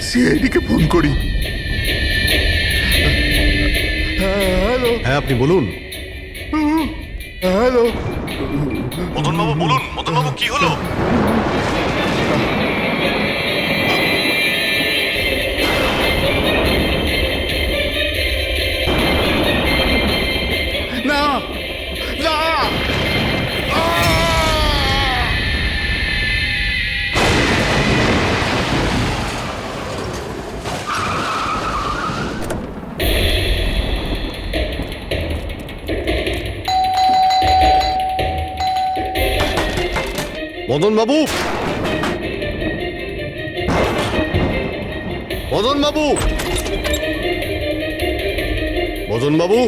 সিআইডিকে phone করি। Hello. হ্যাঁ, আপনি বলুন। হ্যালো। মদনবাবু বলুন। মদনবাবু, কি হলো? না না, মদনবাবু, মদনবাবু, মদনবাবু,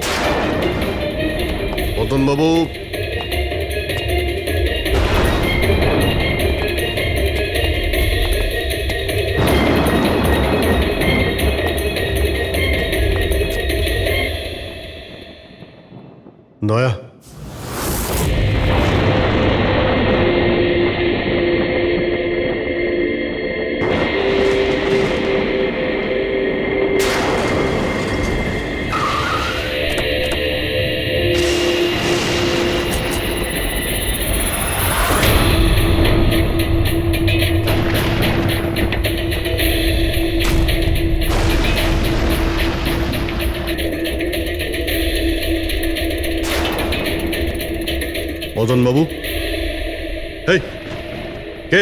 মদনবাবু, দয়া, মদনবাবু, এই কে?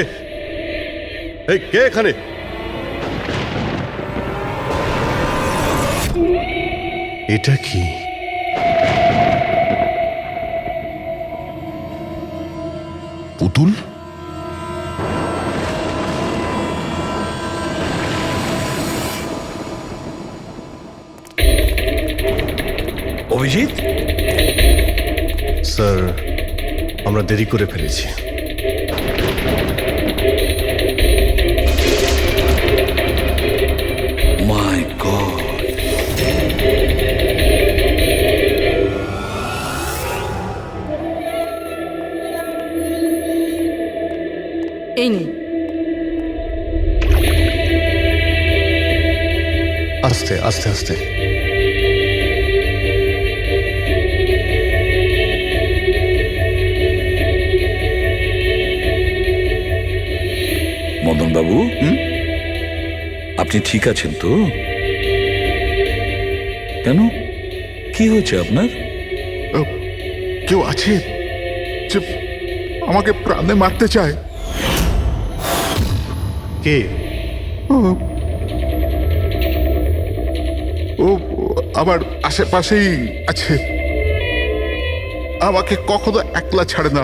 এই কে এখানে? এটা কি? পুতুল? অভিজিৎ, স্যার, আমরা দেরি করে ফেলেছি। মাই গড, এই নিন। আস্তে আস্তে আস্তে। মদনবাবু, আপনি ঠিক আছেন তো? কেন, কি হয়েছে আপনার? কেউ আছে যে আমাকে প্রাণে মারতে চায়? কে? ও আমার আশেপাশেই আছে। আমাকে কখনো একলা ছাড়ে না।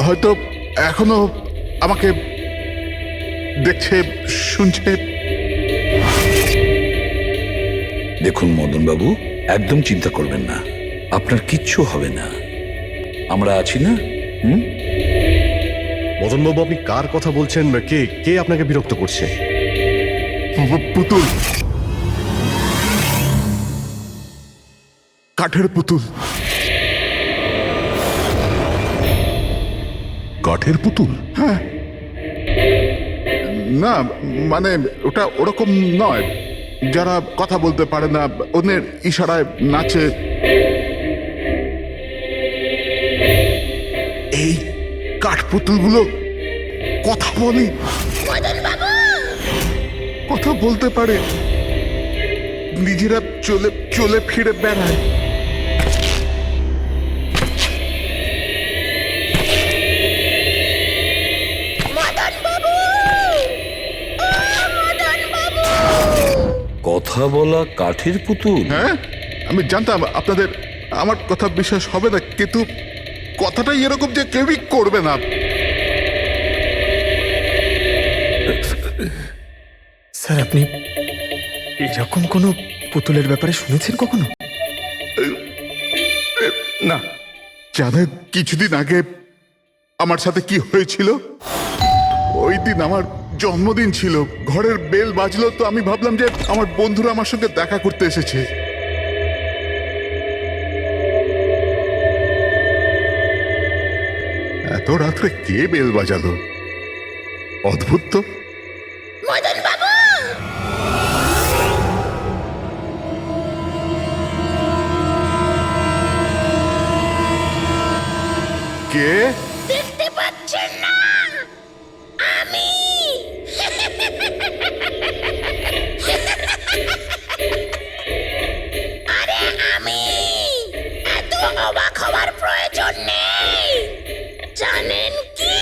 হয়তো এখনো আমাকে দেখছে, শুনছে। দেখুন মদনবাবু, একদম চিন্তা করবেন না। আপনার কিচ্ছু হবে না, আমরা আছি না? হুম? মদনবাবু, আপনি কার কথা বলছেন? কে কে আপনাকে বিরক্ত করছে? পুতুল, কাঠের পুতুল। কাঠের পুতুল? হ্যাঁ, না মানে ওটা ওরকম নয়, যারা কথা বলতে পারে না, অন্যের ইশারায় নাচে। এই কাঠ পুতুলগুলো কথা বলে, কথা বলতে পারে, নিজেরা চলে চলে ফিরে বেড়ায়। কথা বলা কাঠের পুতুল? হ্যাঁ, আমি জানতাম আপনাদের আমার কথা বিশ্বাস হবে না, কিন্তু কথাটাই এরকম যে কেউই করবে না। স্যার, আপনি এরকম কোনো পুতুলের ব্যাপারে শুনেছেন কখনো? না, জানেন কিছুদিন আগে আমার সাথে কি হয়েছিল? ওই দিন আমার জন্মদিন ছিল, ঘরের বেল বাজলো, তো আমি ভাবলাম যে আমার বন্ধুরা আমার সঙ্গে দেখা করতে এসেছে। এত রাত্রে কে বেল বাজালো? অদ্ভুত তো। কে? দেখতে পাচ্ছেন না? আমি আরে আমি, এত অবাক হওয়ার প্রয়োজন নেই। জানেন কি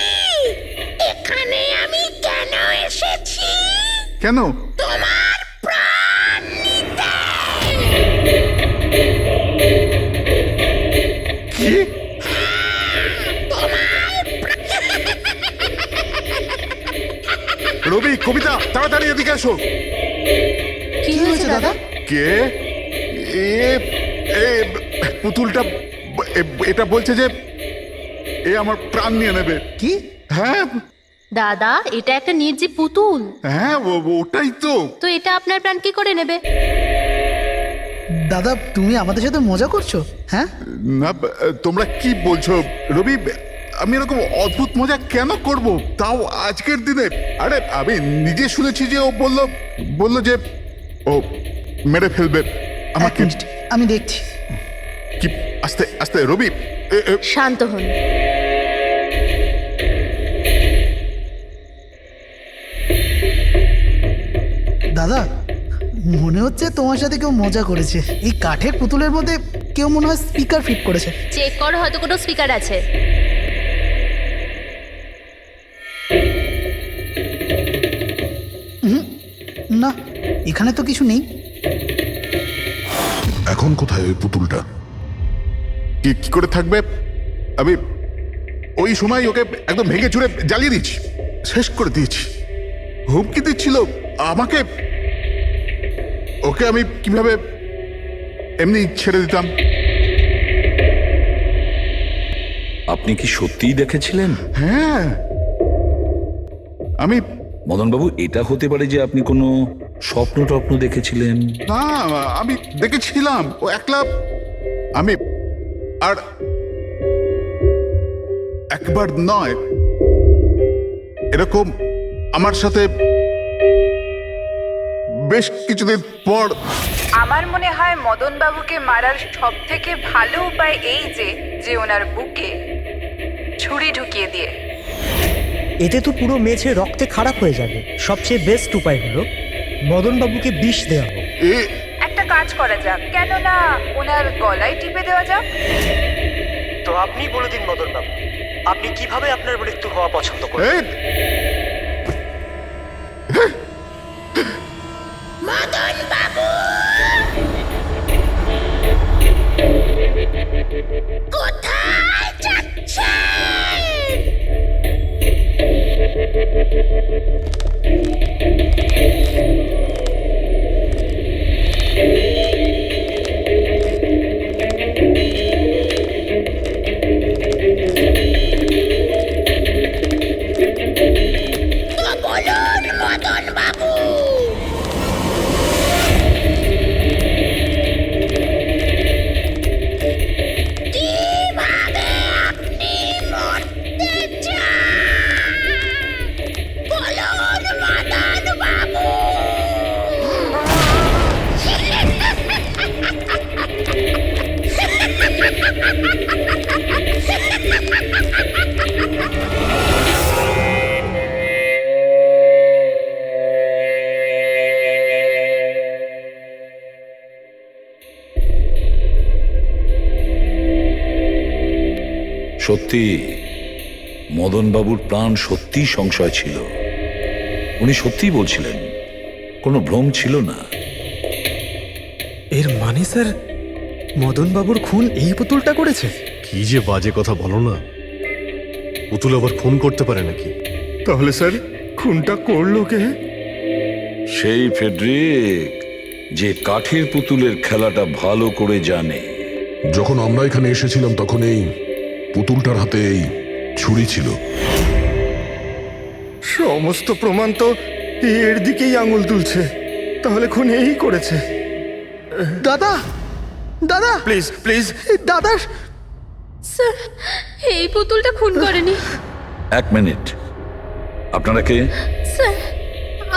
এখানে আমি কেন এসেছি? কেন? তোমার প্রাণ নিতে। কি? রবি, কবিতা, তাড়াতাড়ি এদিকে এসো। কি হয়েছে দাদা? কে? এ এ পুতুলটা এটা বলছে যে এ আমার প্রাণ নিয়ে নেবে। কি? হ্যাঁ দাদা, এটা একটা নির্জীব পুতুল, হ্যাঁ, ওটাই তো। তো এটা আপনার প্রাণ কি করে নেবে? দাদা, তুমি আমাদের সাথে মজা করছো? হ্যাঁ, না, তোমরা কি বলছো? রবি, আমি এরকম অদ্ভুত মজা কেন করব, তাও আজকের দিনে? আরে আমি নিজে শুনেছি যে ও বললো যে ও মেরে ফেলবে এক আমাকে। মিনিট, আমি দেখছি। কি? আস্তে আস্তে রবি। শান্ত হন। দাদা, মনে হচ্ছে তোমার সাথে কেউ মজা করেছে। এই কাঠের পুতুলের মধ্যে কেউ মনে হয় স্পিকার ফিট করেছে। চেক করো, হয়তো কোনো স্পিকার আছে। না, এখানে তো কিছু নেই। এখন কোথায় ওই পুতুলটা? কি কি করে থাকবে? আমি ওই সময় ওকে একদম ভেঙে চুরে জ্বালিয়ে দিয়েছি, শেষ করে দিয়েছি। হুমকি দিচ্ছিল আমাকে, ওকে আমি কিভাবে এমনি ছেড়ে দিতাম? আপনি কি সত্যিই দেখেছিলেন? হ্যাঁ, আমি মদনবাবু, এটা হতে পারে যে আপনি কোনো স্বপ্ন টপ্ন দেখেছিলেন। না, আমি দেখেছিলাম ও একলা। আমি আর একবার নয়, এরকম আমার সাথে বেশ কিছুদিন পর। আমার মনে হয় মদন বাবুকে মারার সব থেকে ভালো উপায় এই যে ওনার বুকে ছুরি ঢুকিয়ে দিয়ে। এতে তো পুরো মেঝে রক্তে খারাপ হয়ে যাবে। সবচেয়ে বেস্ট উপায় হলো মদনবাবুকে বিষ দেওয়া হোক। একটা কাজ করা যাক, কেন না ওনার গলায় টিপে দেওয়া যাক। তো আপনি বলে দিন মদনবাবু, আপনি কিভাবে আপনার মৃত্যু হওয়া পছন্দ করেন? মদন বাবু, কোথায় যাচ্ছেন? সত্যি মদনবাবুর প্রাণ সত্যি সংশয় ছিল। উনি সত্যিই বলছিলেন, কোনো ভ্রম ছিল না। এর মানে স্যার মদন বাবুর খুন এই পুতুলটা করেছে? কি যে বাজে কথা বলো না, পুতুল আবার খুন করতে পারে নাকি? তাহলে স্যার খুনটা করলো কে? সেই ফেডরিক যে কাঠের পুতুলের খেলাটা ভালো করে জানে। যখন আমরা এখানে এসেছিলাম তখন এই পুতুলটার হাতে এই ছুরি ছিল। সমস্ত প্রমাণ তো এর দিকেই আঙুল তুলছে। তাহলে খুন এই করেছে। দাদা দাদা প্লিজ প্লিজ দাদা স্যার এই পুতুলটা খুন করেনি। এক মিনিট, আপনারা কে? স্যার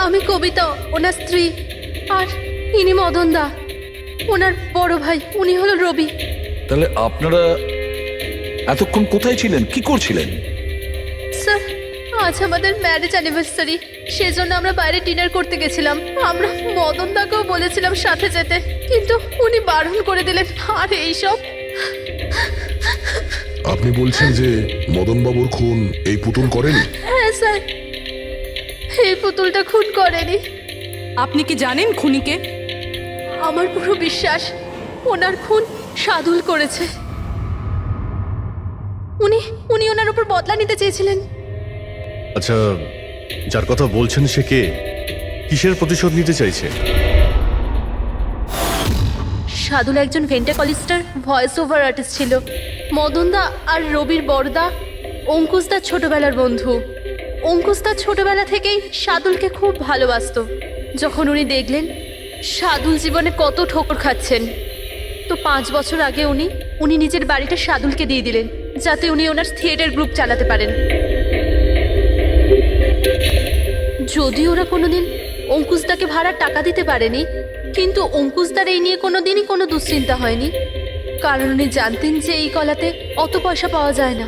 আমি কবিতা, ওনার স্ত্রী, আর ইনি মদন দা, ওনার বড় ভাই। উনি হলো রবি। তাহলে আপনারা এতক্ষণ কোথায় ছিলেন, কি করছিলেন? স্যার আজ আমাদের ম্যারেজ অ্যানিভার্সারি, সেজন্য আমরা বাইরে ডিনার করতে গেছিলাম। আমরা মদন দাকেও বলেছিলাম সাথে যেতে, কিন্তু উনি বারণ করে দিলেন। আর এইসব আপনি বলছেন যে মদনবাবুর খুন এই পুতুল করেনি? হ্যাঁ স্যার, এই পুতুলটা খুন করেনি। আপনি কি জানেন খুনিকে? আমার পুরো বিশ্বাস ওনার খুন সাদুল করেছে। উনি উনি ওনার উপর বদলা নিতে চেয়েছিলেন। আচ্ছা, যার কথা বলছেন সে কে? কিসের প্রতিশোধ নিতে চাইছে? সাদুল একজন ভেন্টাকলিস্টার ভয়েস ওভার আর্টিস্ট ছিল। মদনদা আর রবির বড়দা অঙ্কুশদার ছোটবেলার বন্ধু। অঙ্কুশদা ছোটবেলা থেকেই সাদুলকে খুব ভালোবাসতো। যখন উনি দেখলেন সাদুল জীবনে কত ঠোকর খাচ্ছেন, তো 5 বছর আগে উনি নিজের বাড়িটা সাদুলকে দিয়ে দিলেন, যাতে উনি ওনার থিয়েটার গ্রুপ চালাতে পারেন। যদি ওরা কোনোদিন অঙ্কুশদাকে ভাড়ার টাকা দিতে পারেনি, কিন্তু অঙ্কুশদার এই নিয়ে কোনোদিনই কোনো দুশ্চিন্তা হয়নি, কারণ উনি জানতেন যে এই কলাতে অত পয়সা পাওয়া যায় না।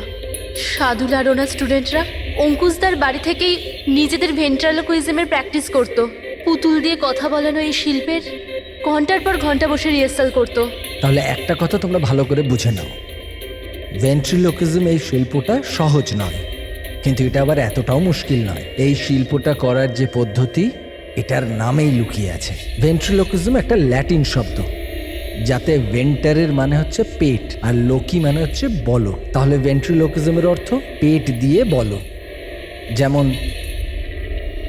সাদুল আর ওনার স্টুডেন্টরা অঙ্কুশদার বাড়ি থেকেই নিজেদের ভেন্ট্রালোকুইজমের প্র্যাকটিস করত। পুতুল দিয়ে কথা বলানো এই শিল্পের ঘন্টার পর ঘন্টা বসে রিহার্সাল করতো। তাহলে একটা কথা তোমরা ভালো করে বুঝে নাও, ভেন্ট্রিলোকিজম এই শিল্পটা সহজ নয়, কিন্তু এটা আবার এতটাও মুশকিল নয়। এই শিল্পটা করার যে পদ্ধতি, এটার নামেই লুকিয়ে আছে। ভেন্ট্রিলোকিজম একটা ল্যাটিন শব্দ, যাতে ভেন্টারের মানে হচ্ছে পেট আর লোকি মানে হচ্ছে বলো। তাহলে ভেন্ট্রিলোকিজমের অর্থ পেট দিয়ে বলো। যেমন,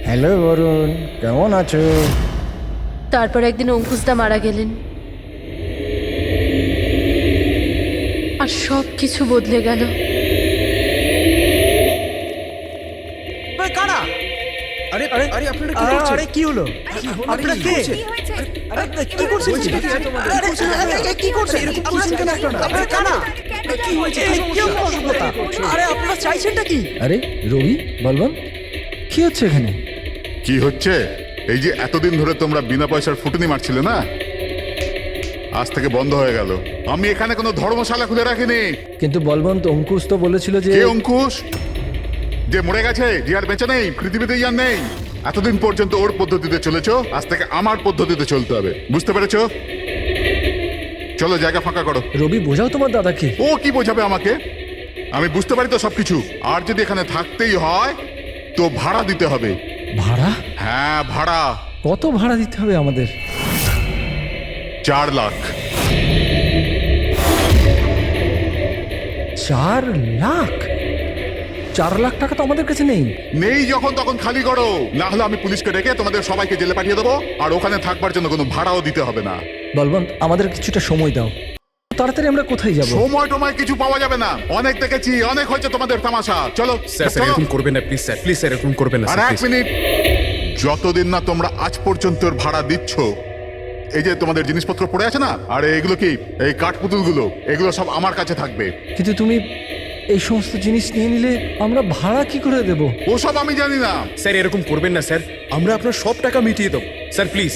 হ্যালো বরুণ, কেমন আছো? তারপর একদিন অঙ্কুশদা মারা গেলেন, আর সব কিছু বদলে গেল। কারা? আরে আরে আরে আপনারা কি করছেন? আরে কি হলো? আপনারা কে? আরে কি করছেন? কি করছেন? এরকম করছেন কেন আপনারা? আপনারা কারা? কি হয়েছে? কি অসভ্যতা? আরে আপনারা চাইছেনটা কি? আরে রবি, বলবান, কি হচ্ছে এখানে? কি হচ্ছে? এই যে এতদিন ধরে তোমরা বিনা পয়সার ফুটুনি মারছিলে না, আজ থেকে বন্ধ হয়ে গেল। আমি এখানে কোনো ধর্মশালা খুলে রাখিনি। কিন্তু বলবন্ত, অঙ্কুশ তো বলেছিল যে... কে অঙ্কুশ? যে মরে গেছে, যে আর বেঁচে নেই, পৃথিবীতে আর নেই। এতদিন পর্যন্ত ওর পদ্ধতিতে চলেছো, আজ থেকে আমার পদ্ধতিতে চলতে হবে। বুঝতে পেরেছো? চলো জায়গা ফাঁকা করো। রবি, বোঝাও তোমার দাদাকে। ও কি বোঝাবে আমাকে? আমি বুঝতে পারি তো সবকিছু। আর যদি এখানে থাকতেই হয় তো ভাড়া দিতে হবে। ভাড়া? হ্যাঁ, ভাড়া। কত ভাড়া দিতে হবে আমাদের? 4 লাখ। 4 লাখ? 4 লাখ টাকা তো আমাদের কাছে নেই। নেই যখন তখন খালি করো, না হলে আমি পুলিশকে ডেকে তোমাদের সবাইকে জেলে পাঠিয়ে দেবো, আর ওখানে থাকবার জন্য কোনো ভাড়াও দিতে হবে না। বলবন্ত, আমাদের কিছুটা সময় দাও। তাড়াতাড়ি আমরা কোথায় যাব? সময় টময় কিছু পাওয়া যাবে না। অনেক দেখেছি, অনেক হয়েছে তোমাদের তামাশা। চলো স্যার স্যার চলো। এরকম করবেন না প্লিজ স্যার, প্লিজ স্যার এরকম করবেন না আর স্যার, 1 মিনিট, যতদিন না তোমরা আজ পর্যন্ত ওর ভাড়া দিচ্ছ, এই যে তোমাদের জিনিসপত্র পড়ে আছে না, আর এগুলো কি, এই কাঠপুতুলগুলো, এগুলো সব আমার কাছে থাকবে। কিন্তু তুমি এই সমস্ত জিনিস নিয়ে নিলে আমরা ভাড়া কি করে দেব? ওসব আমি জানি না। স্যার এরকম করবেন না স্যার, আমরা আপনার সব টাকা মিটিয়ে দেবো স্যার, প্লিজ।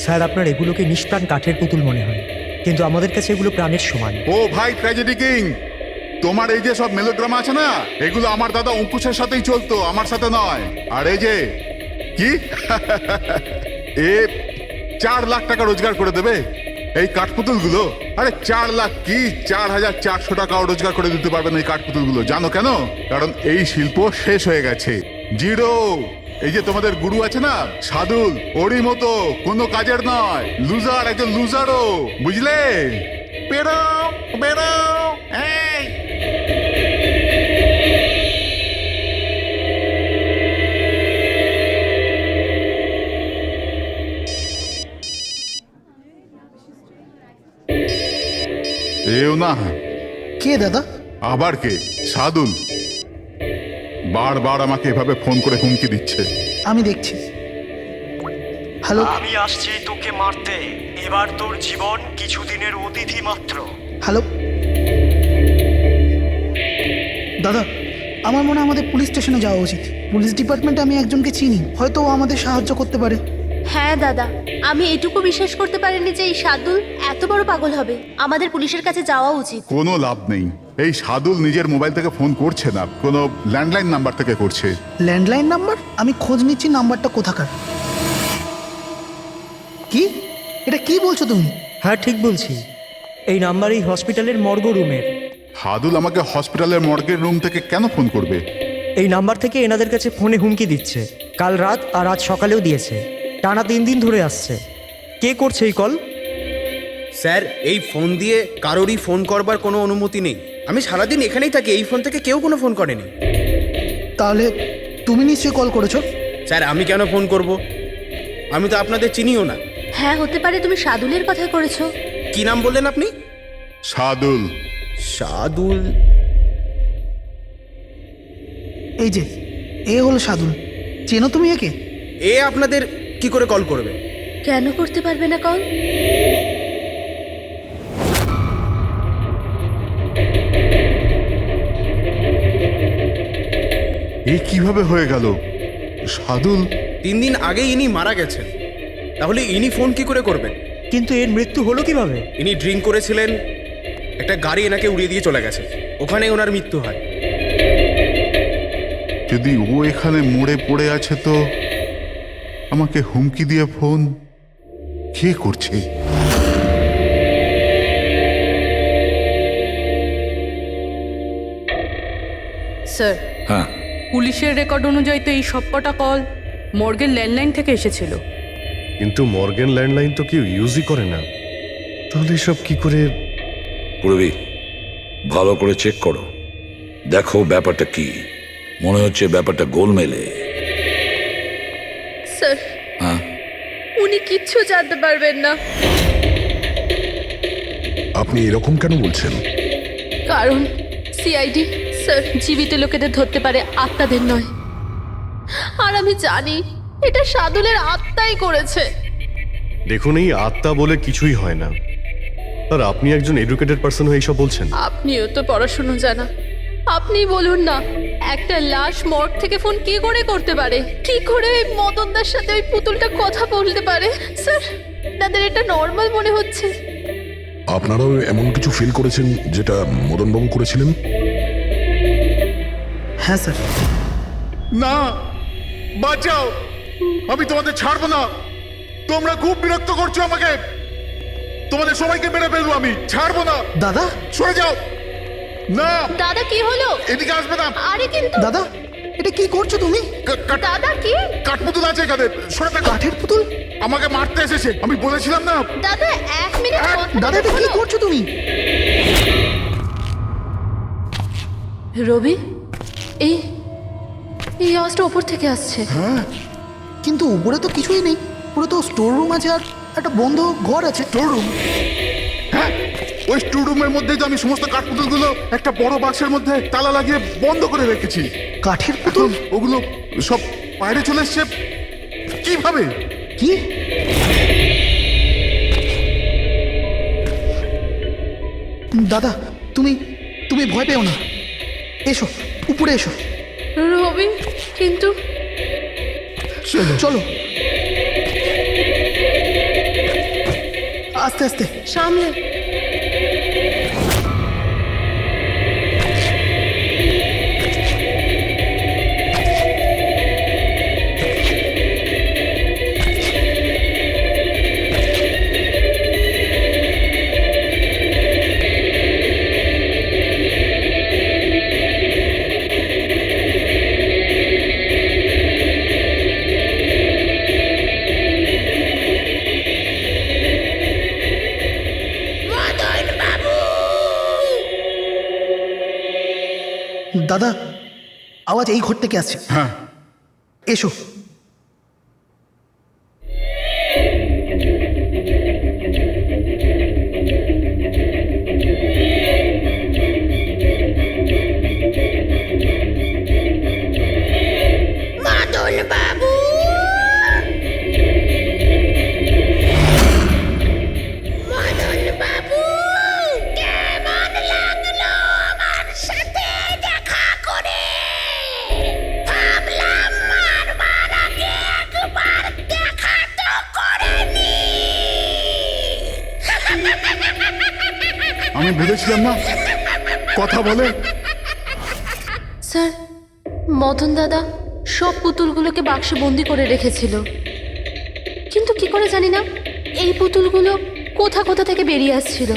স্যার আপনার এগুলোকে নিষ্প্রাণ কাঠের পুতুল মনে হয়, কিন্তু আমাদের কাছে এগুলো প্রাণের সমান। ও ভাই ট্র্যাজেডি কিং, তোমার এই যে সব মেলোড্রামা আছে না, এগুলো আমার দাদা অঙ্কুশের সাথেই চলতো, আমার সাথে নয়। আর এই যে কি এ 4 লাখ টাকা রোজগার করে দেবে, এই কাঠপুতুলগুলো, আরে 4 লাখ কি 4,400 টাকাও রোজগার করে দিতে পারবেন এই কাঠপুতুলগুলো। জানো কেন? কারণ এই শিল্প শেষ হয়ে গেছে, জিরো। এই যে তোমাদের গুরু আছে না সাদুল, ওরই মতো কোনো কাজের নয়, লুজার, একজন লুজারও, বুঝলে? বেরো বেরো এই। এও না, কে দাদা? আবার কে? সাদুল বারবার আমাকে এভাবে ফোন করে হুমকি দিচ্ছে। আমি দেখছি। হ্যালো। আমি আসছি তোকে মারতে। এবার তোর জীবন কিছুদিনের অতিথি মাত্র। হ্যালো দাদা, আমার মনে হয় আমাদের পুলিশ স্টেশনে যাওয়া উচিত। পুলিশ ডিপার্টমেন্টে আমি একজনকে চিনি, হয়তো ও আমাদের সাহায্য করতে পারে। হ্যাঁ দাদা, আমি এটুকু বিশ্বাস করতে পারিনি যে এই সাদুল এত বড় পাগল হবে। আমাদের পুলিশের কাছে যাওয়া উচিত। কোনো লাভ নেই, এই সাদুল নিজের মোবাইল থেকে ফোন করছে না, কোনো ল্যান্ডলাইন নাম্বার থেকে করছে। Landline number? আমি খোঁজ নিচ্ছি নাম্বারটা কোথাকার। কি? এটা কি বলছো তুমি? হ্যাঁ ঠিক বলছি, এই নাম্বার এই হসপিটালের মর্গ রুমের। সাদুল আমাকে হসপিটালের মর্গের রুম থেকে কেন ফোন করবে? এই নাম্বার থেকে এনাদের কাছে ফোনে হুমকি দিচ্ছে। কাল রাত আর আজ সকালেও দিয়েছে, টানা 3 দিন ধরে আসছে। কে করছে এই কল? স্যার, এই ফোন দিয়ে কারোরই ফোন করবার কোনো অনুমতি নেই। আমি সারাদিন এখানেই থাকি, এই ফোন থেকে কেউ কোনো ফোন করেনি। তাহলে তুমি নিশ্চয়ই কল করেছো? স্যার, আমি কেন ফোন করব? আমি তো আপনাদের চিনিও না। হ্যাঁ হতে পারে তুমি সাদুলের কথা করেছো। কি নাম বললেন আপনি? সাদুল। সাদুল? এই যে এ হলো সাদুল, চেনো তুমি একে? এ আপনাদের কি করে কল করবে? কেন করতে পারবে না কল? এ কিভাবে হয়ে গেল? সাদুল 3 দিন আগে ইনি মারা গেছেন, তাহলে ইনি ফোন কি করে করবেন? কিন্তু এর মৃত্যু হলো কিভাবে? ইনি ড্রিঙ্ক করেছিলেন, একটা গাড়ি এনাকে উড়িয়ে দিয়ে চলে গেছে, ওখানে ওনার মৃত্যু হয়। যদি ও এখানে মরে পড়ে আছে, তো আমাকে হুমকি দিয়ে ফোন কে করছে? স্যার, হ্যাঁ, পুলিশের রেকর্ড অনুযায়ী তো এই সবকটা কল মর্গের ল্যান্ডলাইন থেকে এসেছিল। কিন্তু মর্গেন ল্যান্ডলাইন তো কেউ ইউজই করে না, তাহলে সব কি করে? পুরবি ভালো করে চেক করো, দেখো ব্যাপারটা কি। মনে হচ্ছে ব্যাপারটা গোলমেলে। স্যার, হ্যাঁ, উনি কিচ্ছু জানতে পারবেন না। আপনি এরকম কেন বলছেন? কারণ সিআইডি স্যার জীবিত লোকেদের ধরতে পারে, আত্মাদের নয়। আর আমি জানি এটা সাদুলের আত্মাই করেছে। দেখুন, এই আত্মা বলে কিছুই হয় না। আর আপনি একজন এডুকেটেড পার্সন হয়ে এইসব বলছেন? আপনিও তো পড়াশুনো জানা, আপনি বলুন না, একটা লাশ মর্গ থেকে ফোন কি করে করতে পারে? কি করে ওই মদনদার সাথে ওই পুতুলটা কথা বলতে পারে? স্যার, তাদের এটা নর্মাল মনে হচ্ছে। আপনারাও এমন কিছু ফিল করেছেন যেটা মদনবাবু করেছিলেন? হ্যাঁ স্যার। না, বাঁচাও, আমি তোমাদের ছাড়বো না। তোমরা খুব বিরক্ত করছো আমাকে, তোমাদের সবাইকে মেরে ফেলবো আমি, ছাড়বো না। দাদা, সরে যাও। না দাদা কি হলো? এদিকে আসবে না। আরে কিন্তু দাদা, এটা কি করছো তুমি? দাদা কি? কাঠপুতুল আছে এখানে, সরে থাকো। কাঠের পুতুল? আমাকে মারতে এসেছে, আমি বলেছিলাম না। দাদা 1 মিনিট দাদা, এটা কি করছো তুমি? রবি, এই এই আওয়াজটা ওপর থেকে আসছে। হ্যাঁ, কিন্তু উপরে তো কিছুই নেই, পুরো তো স্টোর রুম আছে আর একটা বন্ধ ঘর আছে। Store room? হ্যাঁ, ওই স্টোর রুমের মধ্যেই তো আমি সমস্ত কাঠপুতুলগুলো একটা বড় বাক্সের মধ্যে তালা লাগিয়ে বন্ধ করে রেখেছি। কাঠের পুতুল? ওগুলো সব বাইরে চলে এসছে কিভাবে? কি? দাদা, তুমি তুমি ভয় পেও না, এসো উপরে এসো। রবি, কিন্তু চলো আস্তে আস্তে সামলে। দাদা, আওয়াজ এই ঘর থেকে আসছে। হ্যাঁ, এসো। মদন বাবু, মদন বাবু, কেমন লাগলো আমার সাথে দেখা করে? ভাবলাম মারবার আগে একবার দেখা তো করে নি। আমি ভেবেছিলাম না কথা বলে। স্যার, মদন দাদা সব পুতুলগুলোকে বাক্সে বন্দি করে রেখেছিল, কিন্তু কি করে জানি না এই পুতুলগুলো কোথা কোথা থেকে বেরিয়ে আসছিল।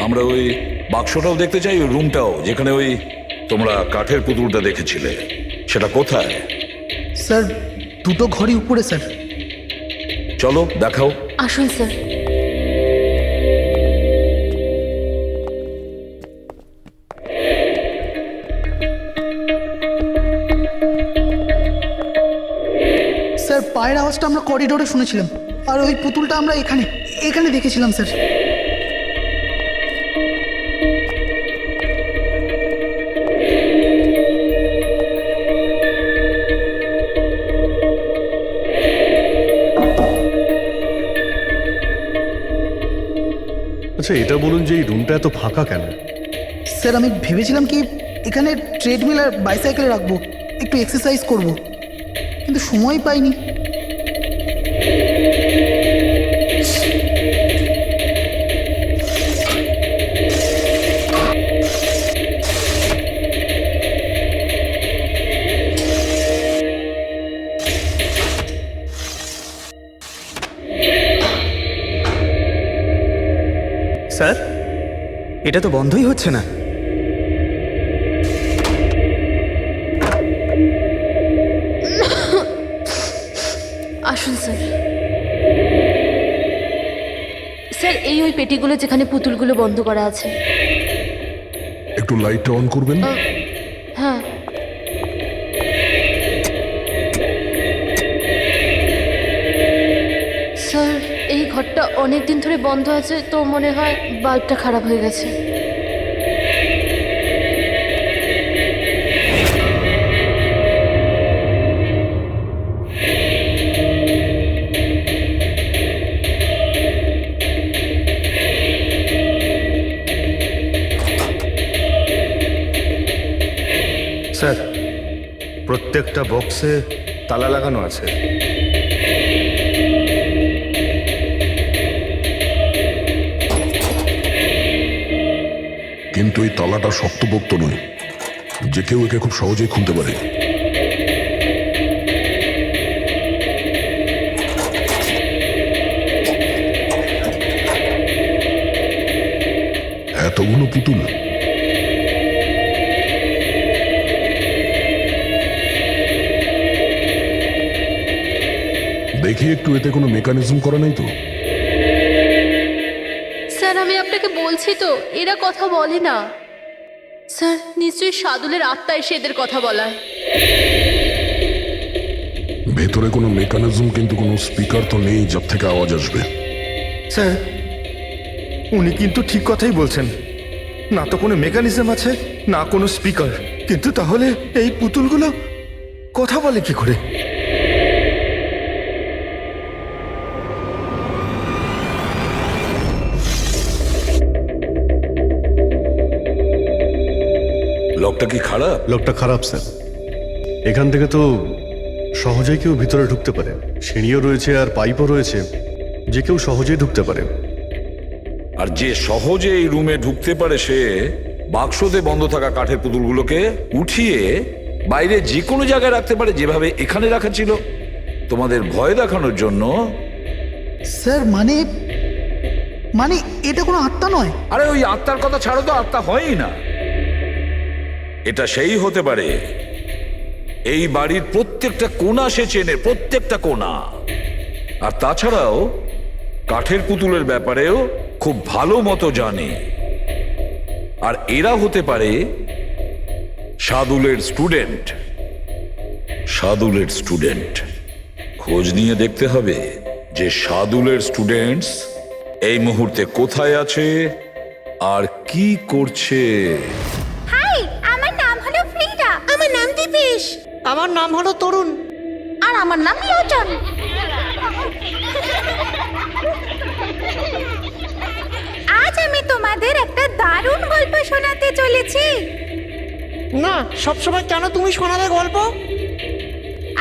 আমরা ওই বাক্সটাও দেখতে চাই, ওই রুমটাও যেখানে ওই তোমরা কাঠের পুতুলটা দেখেছিলে, সেটা কোথায়? স্যার, দুটো ঘরই উপরে স্যার। চলো দেখাও। আসুন স্যার। স্যার, পায়ের আওয়াজটা আমরা করিডোরে শুনেছিলাম, আর ওই পুতুলটা আমরা এখানে এখানে দেখেছিলাম স্যার। আচ্ছা, এটা বলুন যে এই রুমটা এত ফাঁকা কেন? স্যার, আমি ভেবেছিলাম কি এখানে ট্রেডমিল আর বাইসাইকেল রাখবো, একটু এক্সারসাইজ করব, কিন্তু সময় পাইনি। স্যার, এটা তো বন্ধই হচ্ছে না। আসুন স্যার। স্যার, এই ওই পেটিগুলো যেখানে পুতুলগুলো বন্ধ করা আছে। একটু লাইটটা অন করবেন? হ্যাঁ। স্যার, এই ঘরটা অনেক দিন ধরে বন্ধ আছে, তো মনে হয় বাল্বটা খারাপ হয়ে গেছে। স্যার, প্রত্যেকটা বক্সে তালা লাগানো আছে। কিন্তু এই তালাটা শক্তপোক্ত নয়, যে কেউ একে খুব সহজেই খুলতে পারে। এতগুলো পুতুল, দেখি একটু, এতে কোনো মেকানিজম করা নেই তো? স্যার, আমি আপনাকে বলছি তো, এরা কথা বলে না। স্যার, নিশ্চয়ই সাদুলের আত্মা এসে এদের কথা বলায়। ভেতরে কোনো মেকানিজম কিন্তু কোনো স্পিকার তো নেই যার থেকে আওয়াজ আসবে। স্যার, উনি কিন্তু ঠিক কথাই বলছেন। না তো কোনো মেকানিজম আছে, না কোনো স্পিকার, কিন্তু তাহলে এই পুতুলগুলো কথা বলে কি করে? লকটা কি খারাপ? লকটা খারাপ স্যার। এখান থেকে তো সহজেই কেউ ভিতরে ঢুকতে পারে। সিঁড়িও রয়েছে আর পাইপও রয়েছে, যে কেউ সহজেই ঢুকতে পারে। আর যে সহজে এই রুমে ঢুকতে পারে সে বাক্সতে বন্ধ থাকা কাঠের পুতুলগুলোকে উঠিয়ে বাইরে যে কোনো জায়গায় রাখতে পারে, যেভাবে এখানে রাখা ছিল তোমাদের ভয় দেখানোর জন্য। স্যার, মানে এটা কোনো আত্মা নয়? আরে ওই আত্মার কথা ছাড়ো তো, আত্মা হয়ই না। এটা সেই হতে পারে এই বাড়ির প্রত্যেকটা কোণা সে চেনে, প্রত্যেকটা কোণা। আর তাছাড়াও কাঠের পুতুলের ব্যাপারেও খুব ভালো মতো জানে। আর এরা হতে পারে শাদুলের স্টুডেন্ট। শাদুলের স্টুডেন্ট খোঁজ নিয়ে দেখতে হবে যে শাদুলের স্টুডেন্টস এই মুহূর্তে কোথায় আছে আর কি করছে। হাই, আমার নাম হলো ফ্রিডা। আমার নাম দীপেশ। আমার নাম হলো তরুণ। আর আমার নাম লোচন। আজ আমি তোমাদের একটা দারুণ গল্প শোনাতে চলেছি। না, সবসময় কেন তুমি শোনাবে গল্প?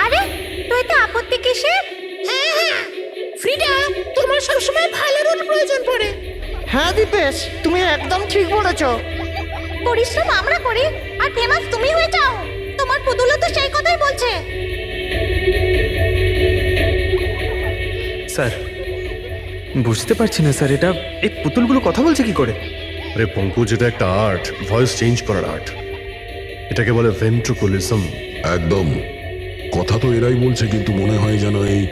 আরে তুই তো আপত্তি কিসের? হ্যাঁ, ফ্রিডা, তোমার সবসময় ভালো রোল প্রয়োজন পড়ে। হ্যাঁ দীপেশ, তুমি একদম ঠিক বলেছো। পরিশ্রম আমরা করি আর ফেমাস তুমি হয়ে যাও। তোমার পুতুলও তো সেই কথাই বলছে। স্যার, বুঝতে পারছি না স্যার, এটা এই পুতুলগুলো কথা বলছে কি করে? আরে পঙ্কজ, এটা একটা আর্ট, ভয়েস চেঞ্জ করার আর্ট। এটাকে বলে ভেন্ট্রিকুলিজম। একদম। কথা তো এরাই বলছে, কিন্তু মনে হয় যেন এই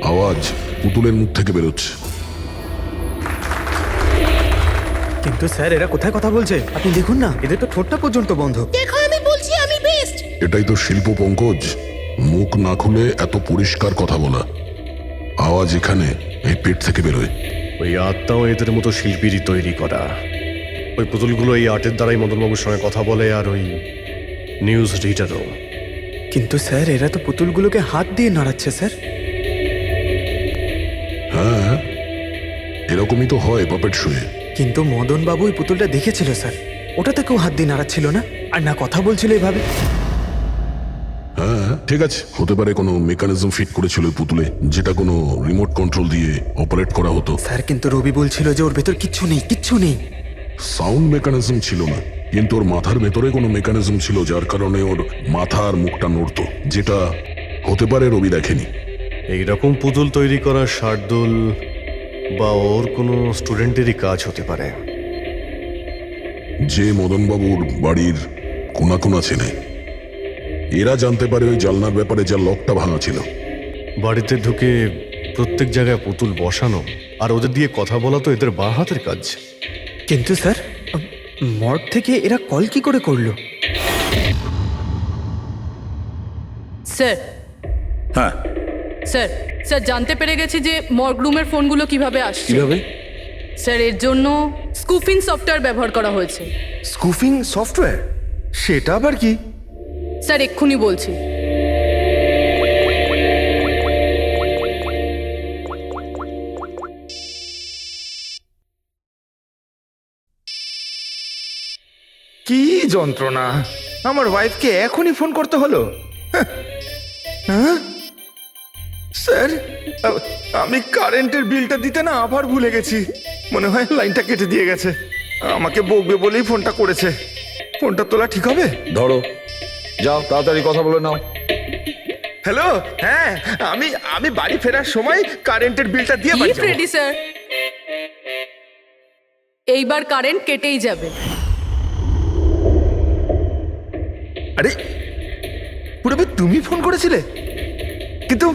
আওয়াজ পুতুলের মুখ থেকে বেরোচ্ছে। কিন্তু স্যার, এরা কোথায় কথা বলছে? আপনি দেখুন না, এদের তো ঠোঁটটা পর্যন্ত বন্ধ। দেখো, আমি বলছি আমি বেস্ট। এটাই তো শিল্প পঙ্কজ, মুখ না খুলে এত পরিষ্কার কথা বলা। আওয়াজ এখানে এই পেট থেকে বেরোয়। ওই আর্টটাও এদের মতো শিল্পীরই তৈরি করা। ওই পুতুলগুলো এই আর্টের দ্বারাই মদনবাবুর সঙ্গে কথা বলে, আর ওই নিউজ রিডারও। কিন্তু স্যার, এরা তো পুতুলগুলোকে হাত দিয়ে নাড়াচ্ছে স্যার। হ্যাঁ, এরকমই তো হয় পাপেট শুয়ে। কিন্তু মদন বাবু ওই পুতুলটা দেখেছিল স্যার, ওটাতে কেউ হাত দিয়ে নাড়াচ্ছিল না, আর না কথা বলছিল এভাবে। হ্যাঁ ঠিক আছে, হতে পারে কোনো মেকানিজম ফিট করেছিল ওই পুতুলে, যেটা কোনো রিমোট কন্ট্রোল দিয়ে অপারেট করা হতো। স্যার, কিন্তু রবি বলছিল যে ওর ভেতর কিচ্ছু নেই, কিচ্ছু নেই। সাউন্ড মেকানিজম ছিল না, কিন্তু ওর মাথার ভেতরে কোনো মেকানিজম ছিল, যার কারণে ওর মাথা আর মুখটা নড়তো, যেটা হতে পারে রবি দেখেনি। এইরকম পুতুল তৈরি করা শার্দুল বা ওর কোনো স্টুডেন্টেরই কাজ হতে পারে, যে মদনবাবুর বাড়ির কোনা কোনা চেনে। এরা জানতে পারে ওই জানলার ব্যাপারে, যা লকটা ভাঙা ছিল। বাড়িতে ঢুকে প্রত্যেক জায়গায় পুতুল বসানো আর ওদের দিয়ে কথা বলা তো এদের বাঁ হাতের কাজ। কিন্তু স্যার, মর্গ থেকে এরা কল কি করে করলো? স্যার, হ্যাঁ স্যার, স্যার, জানতে পেরে গেছি যে মর্গ রুমের ফোনগুলো কিভাবে আসছে। কিভাবে? স্যার, এর জন্য স্কুফিং সফটওয়্যার ব্যবহার করা হয়েছে। স্কুফিং সফটওয়্যার? সেটা আবার কি? স্যার, এক্ষুনি বলছি। কি যন্ত্রণা! আমার ওয়াইফকে এখনই ফোন করতে হলো। হ্যাঁ স্যার, আমি কারেন্টের বিলটা দিতে না আবার ভুলে গেছি। মনে হয় লাইনটা কেটে দিয়ে গেছে। আমাকে বকবে বলেই ফোনটা করেছে। ফোনটা তোলা ঠিক হবে? ধরো, যাও তাড়াতাড়ি কথা বলে নাও। হ্যালো, হ্যাঁ, আমি বাড়ি ফেরার সময় কারেন্টের বিলটা দিয়ে বাড়ি যাবো। রেডি স্যার, এইবার কারেন্ট কেটেই যাবে। আরে পুরবি, তুমি ফোন করেছিলে? কিন্তু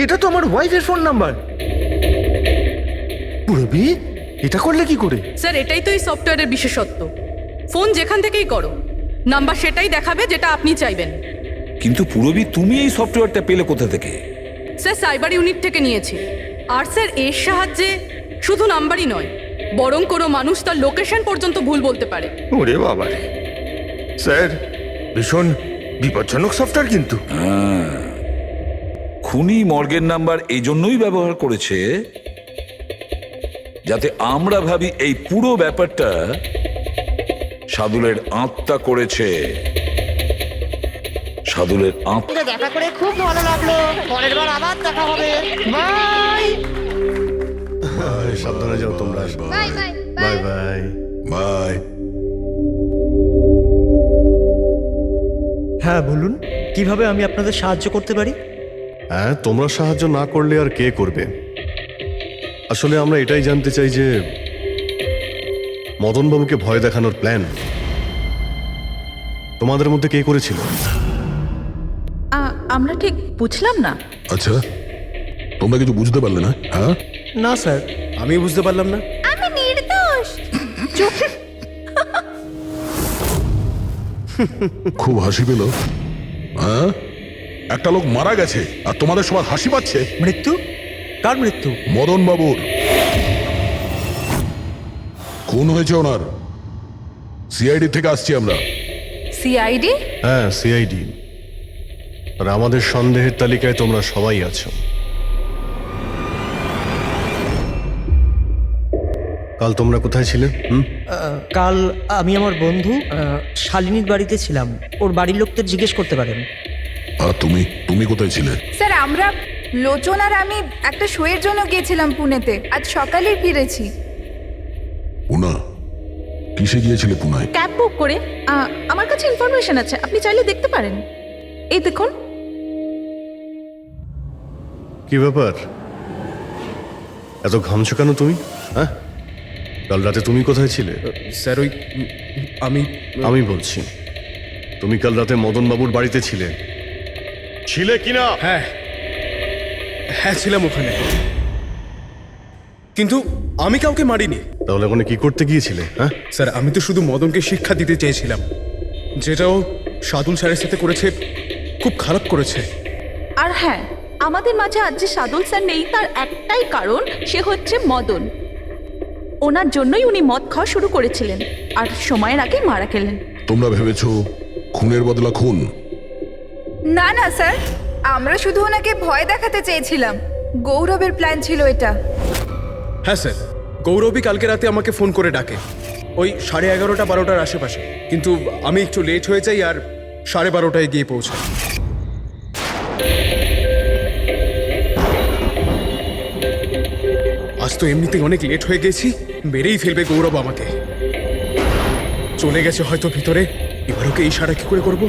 এটা তো আমার ওয়াইফের ফোন নাম্বার। পুরবি, এটা করলে কি করে? স্যার, এটাই তো এই সফটওয়্যারের বিশেষত্ব। ফোন যেখান থেকেই করো, নাম্বার সেটাই দেখাবে যেটা আপনি চাইবেন। কিন্তু পুরবি, তুমি এই সফটওয়্যারটা পেলে কোথা থেকে? স্যার, সাইবার ইউনিট থেকে নিয়েছি। আর স্যার, এর সাহায্যে শুধু নাম্বারই নয়, বরং কোনো মানুষ তার লোকেশন পর্যন্ত ভুল বলতে পারে। ওরে বাবা রে! স্যার, ভীষণ বিপজ্জনক সফটওয়্যার কিন্তু। খুনি মর্গের নাম্বার এই জন্যই ব্যবহার করেছে যাতে আমরা ভাবি এই পুরো ব্যাপারটা শাদুলের আত্মা করেছে। শাদুলের আত্মা। দেখা করে খুব ভালো লাগলো। পরের বার আবার দেখা হবে। বাই। সাবধানে যাও তোমরা। Bye bye bye bye bye. হ্যাঁ বলুন, কিভাবে আমি আপনাদের সাহায্য করতে পারি? হ্যাঁ, তোমরা সাহায্য না করলে আর কে করবে? আসলে আমরা এটাই জানতে চাই যে মদনবাবুকে ভয় দেখানোর প্ল্যান তোমাদের মধ্যে কে করেছিল? আমরা ঠিক বুঝলাম না। আচ্ছা, তোমরা কিছু বুঝতে পারলে না? হ্যাঁ না স্যার, আমি বুঝতে পারলাম না। আমি নির্দোষ। খুব হাসি পেল, হ্যাঁ? একটা লোক মারা গেছে আর তোমাদের সবার হাসি পাচ্ছে। মৃত্যু? কার মৃত্যু? মদন বাবুর খুন হয়েছে ওনার। সিআইডি থেকে আসছি আমরা। সিআইডি? হ্যাঁ, সিআইডি। আর আমাদের সন্দেহের তালিকায় তোমরা সবাই আছো। কাল তোমরা কোথায় ছিলে? কাল আমি আমার বন্ধু শালিনীর বাড়িতে ছিলাম। ওর বাড়ির লোকদের জিজ্ঞেস করতে পারেন। আর তুমি তুমি কোথায় ছিলে? স্যার আমরা লোচন আর আমি একটা শোয়ের জন্য গিয়েছিলাম পুনেতে, আজ সকালেই ফিরেছি। পুনা? কিসে গিয়েছিলে পুনায়? ক্যাব বুক করে আমার কাছে ইনফরমেশন আছে, আপনি চাইলে দেখতে পারেন। এই দেখুন। কি ব্যাপার, এত ঘামছো কেন তুমি? হ্যাঁ, কাল রাতে তুমি কোথায় ছিলে? স্যার ওই আমি বলছি, তুমি কাল রাতে মদন বাবুর বাড়িতে ছিলে কিনা? হ্যাঁ হ্যাঁ ছিলাম ওখানে, কিন্তু আমি কাউকে মারিনি। তাহলে ওখানে কি করতে গিয়েছিলে? হ্যাঁ স্যার আমি তো শুধু মদনকে শিক্ষা দিতে চেয়েছিলাম, যেটাও সাদুল স্যারের সাথে করেছে, খুব খারাপ করেছে। আর হ্যাঁ, আমাদের মাঝে আজ যে সাদুল স্যার নেই তার একটাই কারণ, সে হচ্ছে মদন। ওনার জন্যই উনি মদ খাওয়া শুরু করেছিলেন আর সময়ের আগেই মারা গেলেন। তোমরা ভেবেছো খুনের বদলা খুন? না না স্যার, আমরা শুধু ওনাকে ভয় দেখাতে চেয়েছিলাম। গৌরবের প্ল্যান ছিল এটা। হ্যাঁ স্যার, গৌরবই কালকে রাতে আমাকে ফোন করে ডাকে, ওই 11:30-12টার আশেপাশে, কিন্তু আমি একটু লেট হয়ে যাই আর 12:30টায় গিয়ে পৌঁছাই। আজ তো এমনিতেই অনেক লেট হয়ে গেছি, মেরেই ফেলবে গৌরব আমাকে। চলে গেছে হয়তো ভিতরে, এবার ওকে ইশারা কি করে করবো?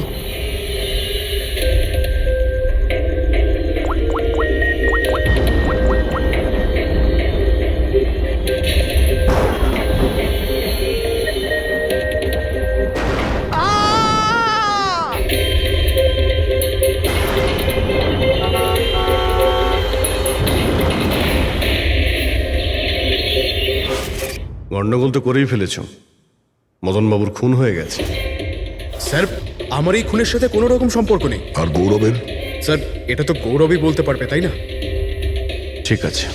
গন্ডগোল তো করেই ফেলেছ, মদন বাবুর খুন হয়ে গেছে। স্যার আমার এই খুনের সাথে কোনো রকম সম্পর্ক নেই। আর গৌরবের? স্যার এটা তো গৌরবই বলতে পারবে, তাই না? ঠিক আছে,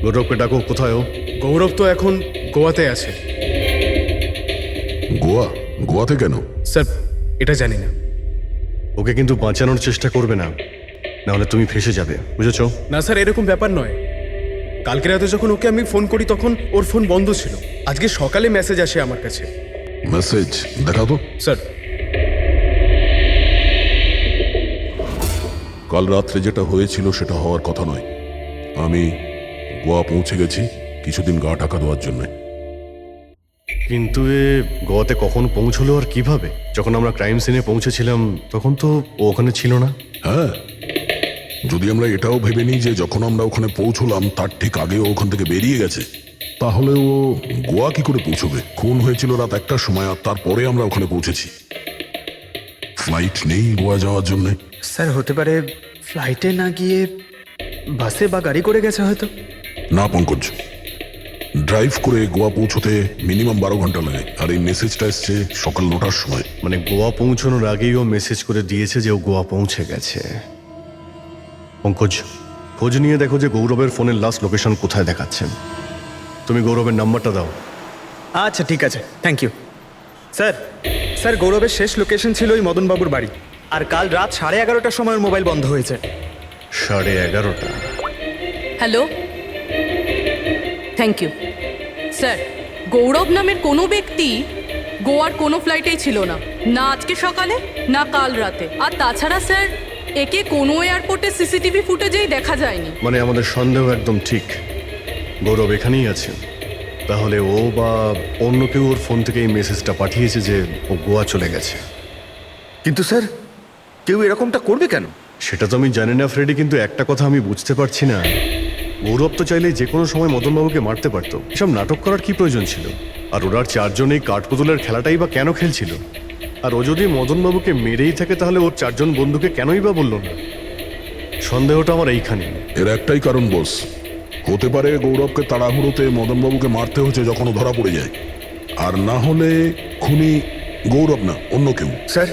গৌরবকে ডাকো। কোথায় ও? গৌরব তো এখন গোয়াতে আছে। গোয়া? গোয়াতে কেন? স্যার এটা জানি না। ওকে কিন্তু বাঁচানোর চেষ্টা করবে না, নাহলে তুমি ফেসে যাবে, বুঝেছো? না স্যার, এরকম ব্যাপার নয়। কালকে রাতে যখন ওকে আমি ফোন করি তখন ওর ফোন বন্ধ ছিল। আজকে সকালে মেসেজ আসে আমার কাছে। মেসেজ দেখাও তো। স্যার কাল রাত্রে যেটা হয়েছিল সেটা হওয়ার কথা নয়। আমি গোয়া পৌঁছে গেছি কিছুদিন গা ঢাকা দেওয়ার জন্য। কিন্তু এ গোয়াতে কখন পৌঁছলো আর কিভাবে? যখন আমরা ক্রাইম সিনে পৌঁছেছিলাম তখন তো ও ওখানে ছিল না। হ্যাঁ, যদি আমরা এটাও ভেবে নিই যে যখন আমরা ওখানে পৌঁছলাম তার ঠিক আগেও ওখান থেকে বেরিয়ে গেছে, তাহলে ও গোয়া কি করে পৌঁছবে? খুন হয়েছিল রাত 1টার সময় আর তারপরে আমরা ওখানে পৌঁছেছি। ফ্লাইট নেই গোয়া যাওয়ার জন্য। স্যার হতে পারে ফ্লাইটে না গিয়ে বাসে বা গাড়ি করে গেছে হয়তো। না পঙ্কজ, ড্রাইভ করে গোয়া পৌঁছতে মিনিমাম 12 ঘন্টা লাগে, আর এই মেসেজটা এসছে সকাল 9টার সময়। মানে গোয়া পৌঁছানোর আগেই ও মেসেজ করে দিয়েছে যে ও গোয়া পৌঁছে গেছে। পঙ্কজ, খোঁজ নিয়ে দেখো যে গৌরবের ফোনের লাস্ট লোকেশন কোথায় দেখাচ্ছে। তুমি গৌরবের নাম্বারটা দাও। আচ্ছা ঠিক আছে, থ্যাংক ইউ স্যার। স্যার গৌরবের শেষ লোকেশন ছিল ওই মদনবাবুর বাড়ি, আর কাল রাত 11:30টার সময় ওর মোবাইল বন্ধ হয়েছে। 11:30? Hello, thank you sir. Gaurav নামের কোনো ব্যক্তি গোয়ার কোনো ফ্লাইটেই ছিল না, না আজকে সকালে না কাল রাতে। আর তাছাড়া স্যার, একে কোনো এয়ারপোর্টে সিসিটিভি ফুটেজেই দেখা যায়নি। মানে আমাদের সন্দেহ একদম ঠিক, গৌরব এখানেই আছে। তাহলে ও বা অন্য কেউ ওর ফোন থেকে এই মেসেজটা পাঠিয়েছে যে ও গোয়া চলে গেছে। কিন্তু স্যার, কেউ এরকমটা করবে কেন? সেটা তো আমি জানি না ফ্রেডি, কিন্তু একটা কথা আমি বুঝতে পারছি না, গৌরব তো চাইলে যে কোনো সময় মদনবাবুকে মারতে পারতো। এসব নাটক করার কি প্রয়োজন ছিল? আর ওরা চারজন এই কাঠপুতুলের খেলাটাই বা কেন খেলছিল? আর ও যদি মদনবাবুকে মেরেই থাকে তাহলে ওর চারজন বন্ধুকে কেনই বা বললো না? সন্দেহটা আমার এইখানে। এর একটাই কারণ বস, হতে পারে গৌরবকে তাড়াহুড়োতে মদনবাবুকে মারতে হচ্ছে যখন ও ধরা পড়ে যায়, আর না হলে খুনি গৌরব না, অন্য কেউ। স্যার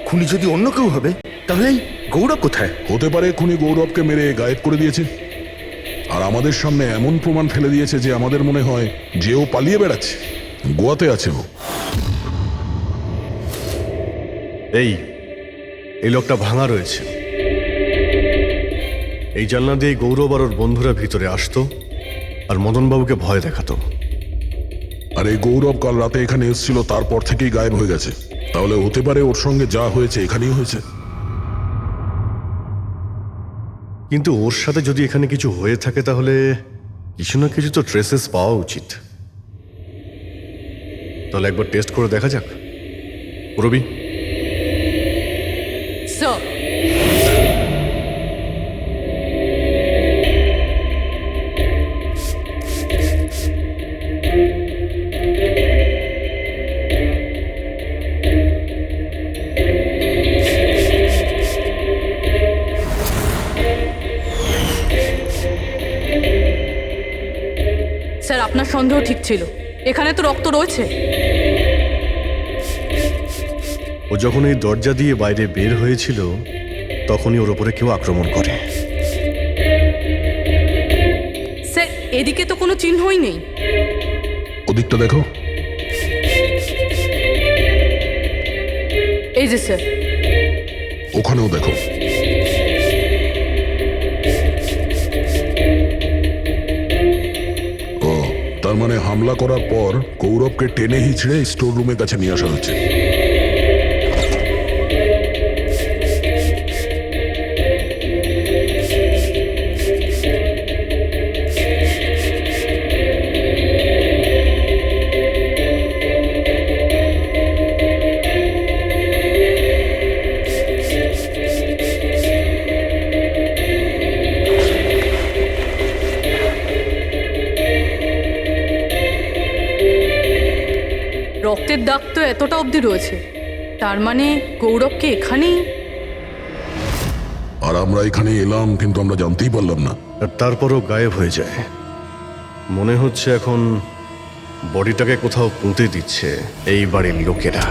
খুনি যদি অন্য কেউ হবে তাহলে এই গৌরব কোথায়? হতে পারে খুনি গৌরবকে মেরে গায়েব করে দিয়েছে, আর আমাদের সামনে এমন প্রমাণ ফেলে দিয়েছে যে আমাদের মনে হয় যে ও পালিয়ে বেড়াচ্ছে, গোয়াতে আছে ও। এই লকটা ভাঙা রয়েছে। এই জানলা দিয়ে গৌরব আর ওর বন্ধুরা ভিতরে আসতো আর মদনবাবুকে ভয় দেখাতো। আর এই গৌরব কাল রাতে এখানে এসেছিল, তারপর থেকেই গায়েব হয়ে গেছে। তাহলে হতে পারে ওর সঙ্গে যা হয়েছে এখানেই হয়েছে। কিন্তু ওর সাথে যদি এখানে কিছু হয়ে থাকে তাহলে কিছু না কিছু তো ট্রেসেস পাওয়া উচিত। তাহলে একবার টেস্ট করে দেখা যাক। রবি, স্যার স্যার আপনার সন্দেহ ঠিক ছিল, এখানে তো রক্ত রয়েছে। ও যখন এই দরজা দিয়ে বাইরে বের হয়েছিল তখনই ওর ওপরে কেউ আক্রমণ করে। স্যার এদিকে তো কোনো চিহ্নই নেই। ওদিকটা দেখো। এই যে স্যার, ওখানেও দেখো। ও, তার মানে হামলা করার পর গৌরবকে টেনে হিচড়ে স্টোর রুমের কাছে নিয়ে আসা হচ্ছে। রক্তের দাগ তো এতটা অবধি রয়েছে, তার মানে গৌরবকে এখানেই। আর আমরা এখানে এলাম কিন্তু আমরা জানতেই পারলাম না। আর তারপরও গায়েব হয়ে যায়। মনে হচ্ছে এখন বডিটাকে কোথাও পুঁতে দিচ্ছে এই বাড়ির লোকেরা।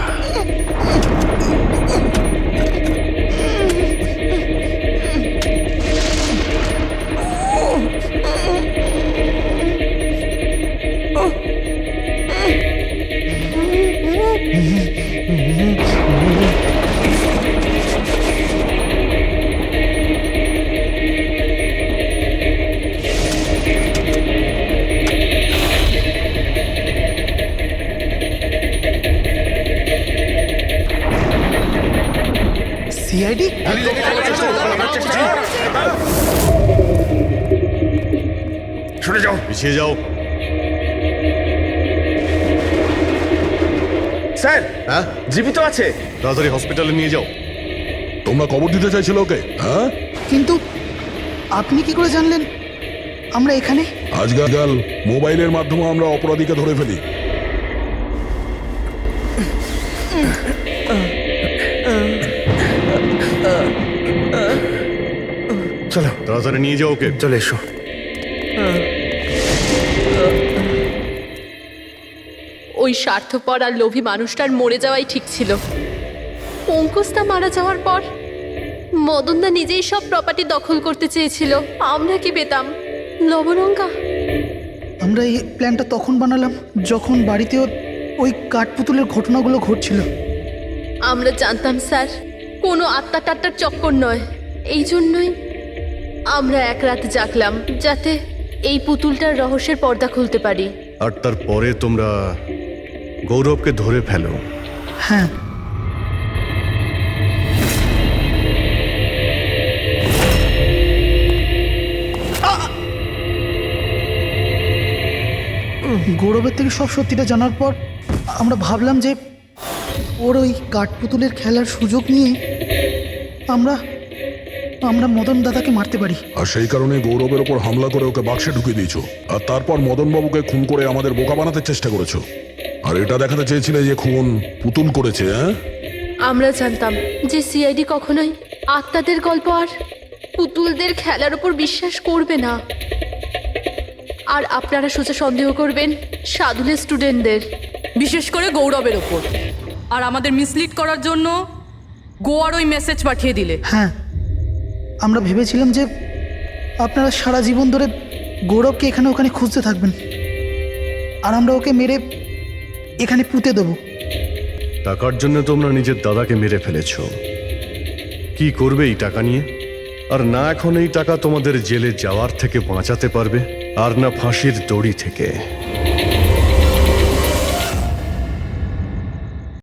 সিআইডি? সরে যাও, পিছিয়ে যাও। স্যার হ্যাঁ, জীবিত আছে। তাড়াতাড়ি হসপিটালে নিয়ে যাও। তোমরা খবর দিতে চাইছিল ওকে? হ্যাঁ, কিন্তু আপনি কি করে জানলেন আমরা এখানে? আজকাল মোবাইলের মাধ্যমে আমরা অপরাধীকে ধরে ফেলি। চলো তাড়াতাড়ি নিয়ে যাও ওকে। চলে এসো। ওই স্বার্থপর আর লোভী মানুষটার মরে যাওয়াই ঠিক ছিল। অঙ্কুশদা মারা যাওয়ার পর মদনদা নিজেই সব প্রপার্টি দখল করতে চেয়েছিল। আমরা কি পেতাম? লবণঙ্গা। আমরা এই প্ল্যানটা তখন বানালাম যখন বাড়িতে ওই কাঠপুতুলের ঘটনাগুলো ঘটছিল। আমরা জানতাম স্যার কোনো আত্মা টাত্মার চক্কর নয়। এই জন্যই আমরা এক রাত জাগলাম যাতে এই পুতুলটার রহস্যের পর্দা খুলতে পারি। আর তারপরে তোমরা গৌরবকে ধরে ফেলো। হ্যাঁ, গৌরবের থেকে সব সত্যিটা জানার পর আমরা ভাবলাম যে ওর ওই কাঠপুতুলের খেলার সুযোগ নিয়ে আমরা মদন দাদাকে মারতে পারি। আর সেই কারণে গৌরবের ওপর হামলা করে ওকে বাক্সে ঢুকিয়ে দিয়েছো, আর তারপর মদনবাবুকে খুন করে আমাদের বোকা বানাতে চেষ্টা করেছো। আর এটা দেখাতে চেয়েছিলে যে খুন পুতুল করেছে। হ্যাঁ, আমরা জানতাম যে সিআইডি কখনোই আত্মাদের গল্প আর পুতুলদের খেলার উপর বিশ্বাস করবে না। আর আপনারা সোজা সন্দেহ করবেন সাধুনের স্টুডেন্টদের, বিশেষ করে গৌরবের ওপর। আর আমাদের মিসলিড করার জন্য গোয়ার ওই মেসেজ পাঠিয়ে দিলে। হ্যাঁ, আমরা ভেবেছিলাম যে আপনারা সারা জীবন ধরে গৌরবকে এখানে ওখানে খুঁজতে থাকবেন, আর আমরা ওকে মেরে এখানে পুঁতে দেবো। টাকার জন্য তোমরা নিজের দাদাকে মেরে ফেলেছো। কি করবে এই টাকা নিয়ে? আর না এখন এই টাকা তোমাদের জেলে যাওয়ার থেকে বাঁচাতে পারবে, আর না ফাঁসির দড়ি থেকে।